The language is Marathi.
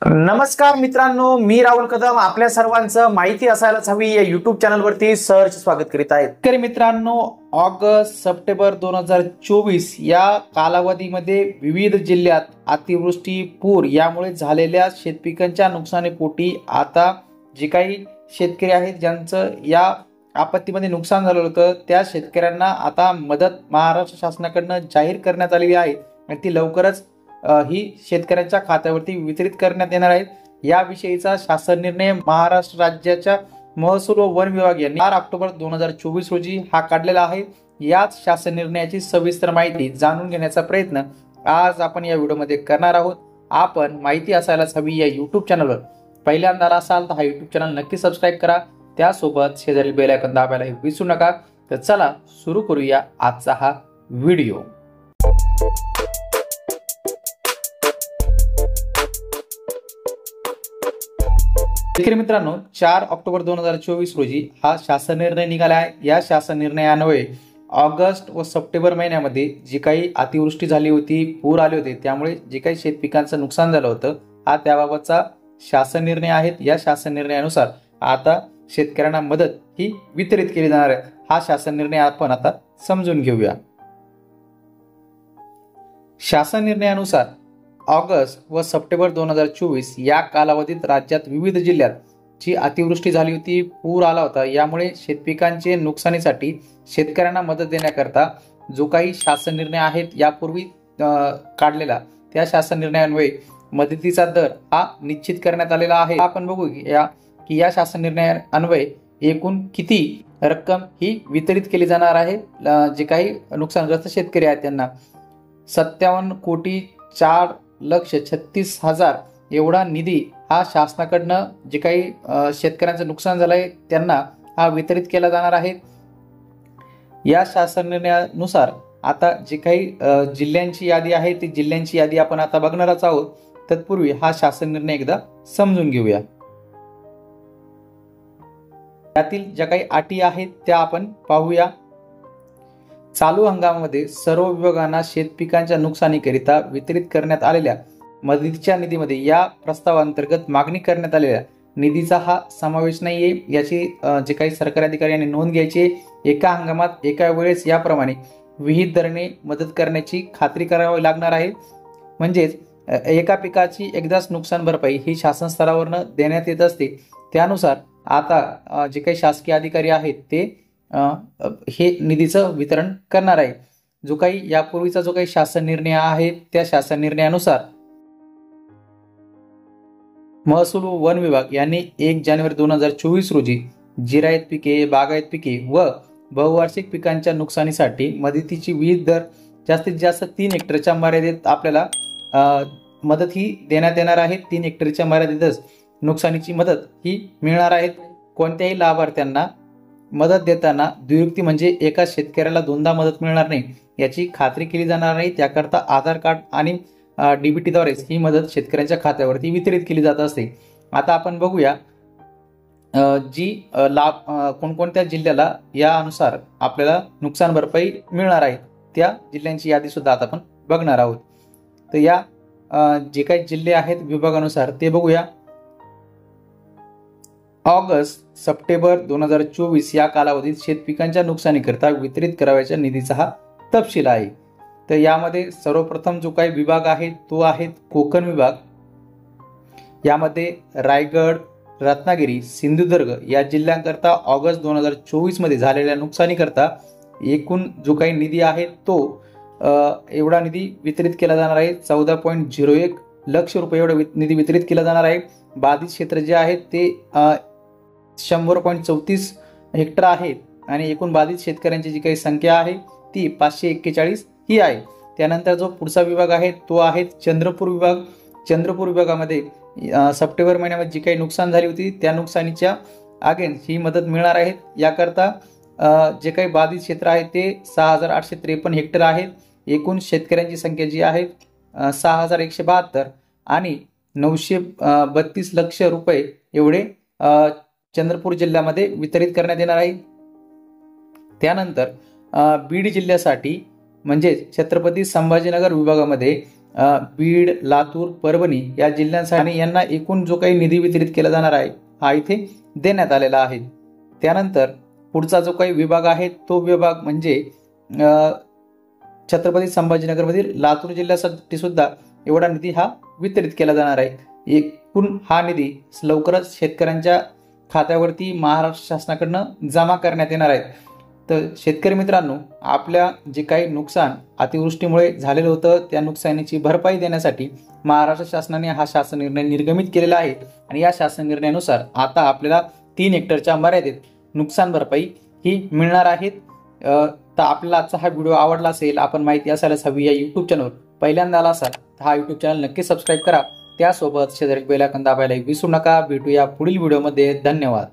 नमस्कार मित्रांनो, मी राहुल कदम आपल्या सर्वांचं माहिती असायलाच हवी या युट्यूब चॅनलवरती सहर्ष स्वागत करीत आहेत. तर मित्रांनो, ऑगस्ट सप्टेंबर 2024 या कालावधीमध्ये विविध जिल्ह्यात अतिवृष्टी पूर यामुळे झालेल्या शेतपिकांच्या नुकसानीपोटी आता जे काही शेतकरी आहेत ज्यांचं या आपत्तीमध्ये नुकसान झालं होतं त्या शेतकऱ्यांना आता मदत महाराष्ट्र शासनाकडून जाहीर करण्यात आलेली आहे आणि ती लवकरच ही शेतकऱ्यांच्या खात्यावरती वितरित करण्यात येणार आहे. याविषयीचा शासन निर्णय महाराष्ट्र राज्याच्या महसूल व वन विभाग यांनी 4 ऑक्टोबर 2024 रोजी हा काढलेला आहे. याच शासन निर्णयाची सविस्तर माहिती जाणून घेण्याचा प्रयत्न आज आपण या व्हिडिओमध्ये करणार आहोत. आपण माहिती असायलाच हवी या युट्यूब चॅनलवर पहिल्यांदा असाल तर हा युट्यूब चॅनल नक्की सबस्क्राईब करा. त्यासोबत शेजारी बेल आयकॉन दाबायला विसरू नका. तर चला सुरू करूया आजचा हा व्हिडिओ. मित्रांनो, 4 ऑक्टोबर 2024 रोजी हा शासन निर्णय निघाला आहे. या शासन निर्णयान्वये ऑगस्ट व सप्टेंबर महिन्यामध्ये जी काही अतिवृष्टी झाली होती, पूर आले होते, त्यामुळे जे काही शेतपिकांचं नुकसान झालं होतं हा त्याबाबतचा शासन निर्णय आहे. या शासन निर्णयानुसार आता शेतकऱ्यांना मदत ही वितरित केली जाणार आहे. हा शासन निर्णय आपण आता समजून घेऊया. शासन निर्णयानुसार ऑगस्ट व सप्टेंबर 2024 या कालावधीत राज्यात विविध जिल्ह्यात जी अतिवृष्टी झाली होती, पूर आला होता, यामुळे शेतपिकांचे नुकसानीसाठी शेतकऱ्यांना मदत देण्याकरता जो काही शासन निर्णय आहेत यापूर्वी काढलेला त्या शासन निर्णयान्वये मदतीचा दर हा निश्चित करण्यात आलेला आहे. आपण बघू की या शासन निर्णयान्वये एकूण किती रक्कम ही वितरित केली जाणार आहे. जे काही नुकसानग्रस्त शेतकरी आहेत त्यांना 57,04,36,000 एवढा निधी हा शासनाकडनं जे काही शेतकऱ्यांचं नुकसान झालंय त्यांना हा वितरित केला जाणार आहे. या शासन निर्णयानुसार आता जे काही जिल्ह्यांची यादी आहे ती जिल्ह्यांची यादी आपण आता बघणारच आहोत. तत्पूर्वी हा शासन निर्णय एकदा समजून घेऊया. यातील ज्या काही अटी आहेत त्या आपण पाहूया. चालू हंगामामध्ये सर्व विभागांना शेतपिकांच्या नुकसानीकरिता वितरित करण्यात आलेल्या मदतीच्या निधीमध्ये या प्रस्तावांतर्गत मागणी करण्यात आलेल्या निधीचा हा समावेश नाहीये. याची जे काही सरकारी अधिकारी यांनी नोंद घ्यायची. एका हंगामात एका वेळेस याप्रमाणे विहित दराने मदत करण्याची खात्री करावी लागणार आहे. म्हणजेच एका पिकाची एकदाच नुकसान भरपाई ही शासन स्तरावरनं देण्यात येत असते. त्यानुसार आता जे काही शासकीय अधिकारी आहेत ते हे निधीचं वितरण करणार आहे. जो काही यापूर्वीचा जो काही शासन निर्णय आहे त्या शासन निर्णयानुसार महसूल व वन विभाग यांनी 1 जानेवारी 2024 रोजी जिरायत पिके, बागायत पिके व बहुवार्षिक पिकांच्या नुकसानीसाठी मदतीची विहित दर जास्तीत जास्त 3 हेक्टरच्या मर्यादेत आपल्याला मदत ही देण्यात येणार आहे. 3 हेक्टरच्या मर्यादेतच नुकसानीची मदत ही मिळणार आहे. कोणत्याही लाभार्थ्यांना मदत देताना दुर्युक्ती म्हणजे एका शेतकऱ्याला दोनदा मदत मिळणार नाही याची खात्री केली जाणार नाही. त्याकरता आधार कार्ड आणि डीबीटी ही मदत शेतकऱ्यांच्या खात्यावरती वितरित केली जात असते. आता आपण बघूया जी लाभ कोणकोणत्या जिल्ह्याला यानुसार आपल्याला नुकसान भरपाई मिळणार आहे त्या जिल्ह्यांची यादी सुद्धा आता आपण बघणार आहोत. तर या जे काही जिल्हे आहेत विभागानुसार ते बघूया. ऑगस्ट सप्टेंबर 2024 या कालावधीत शेतपिकांच्या नुकसानीकरिता वितरित करावयाच्या निधीचा हा तपशील आहे. तर यामध्ये सर्वप्रथम जो काही विभाग आहे तो आहे कोकण विभाग. यामध्ये रायगड, रत्नागिरी, सिंधुदुर्ग या जिल्ह्यांकरता ऑगस्ट 2024 मध्ये झालेल्या नुकसानीकरता एकूण जो काही निधी आहे तो एवढा निधी वितरित केला जाणार आहे. 14.01 लक्ष रुपये एवढा निधी वितरित केला जाणार आहे. बाधित क्षेत्र जे आहेत ते 100.34 हेक्टर आहेत आणि एकूण बाधित शेतकऱ्यांची जी काही संख्या आहे ती 541 ही आहे. त्यानंतर जो पुढचा विभाग आहे तो आहे चंद्रपूर विभाग. चंद्रपूर विभागामध्ये सप्टेंबर महिन्यामध्ये जी काही नुकसान झाली होती त्या नुकसानीच्या अगेन्स्ट ही मदत मिळणार आहे. याकरता जे काही बाधित क्षेत्र आहे ते 6,853 हेक्टर आहेत. एकूण शेतकऱ्यांची संख्या जी आहे 6,172 आणि 932 लक्ष रुपये एवढे चंद्रपूर जिल्ह्यामध्ये वितरित करण्यात येणार आहे. त्यानंतर बीड जिल्ह्यासाठी म्हणजे छत्रपती संभाजीनगर विभागामध्ये बीड, लातूर, परभणी या जिल्ह्यांसाठी आणि यांना एकूण जो काही निधी वितरित केला जाणार आहे हा इथे देण्यात आलेला आहे. त्यानंतर पुढचा जो काही विभाग आहे तो विभाग म्हणजे छत्रपती संभाजीनगरमधील लातूर जिल्ह्यासाठी सुद्धा एवढा निधी हा वितरित केला जाणार आहे. एकूण हा निधी लवकरच शेतकऱ्यांच्या खात्यावरती महाराष्ट्र शासनाकडनं जमा करण्यात येणार आहे. तर शेतकरी मित्रांनो, आपल्या जे काही नुकसान अतिवृष्टीमुळे झालेलं होतं त्या नुकसानीची भरपाई देण्यासाठी महाराष्ट्र शासनाने हा शासन निर्णय निर्गमित केलेला आहे आणि या शासन निर्णयानुसार आता आपल्याला 3 हेक्टरच्या मर्यादेत नुकसान भरपाई ही मिळणार आहेत. तर आपल्याला आजचा हा व्हिडिओ आवडला असेल, आपण माहिती असायलाच हवी या यूट्यूब चॅनलवर पहिल्यांदा आला असाल तर हा यूट्यूब चॅनल नक्की सबस्क्राईब करा. त्यासोबत शेजारी बेल आयकॉन दाबायला विसरू नका. भेटूया पुढील व्हिडिओमध्ये. धन्यवाद.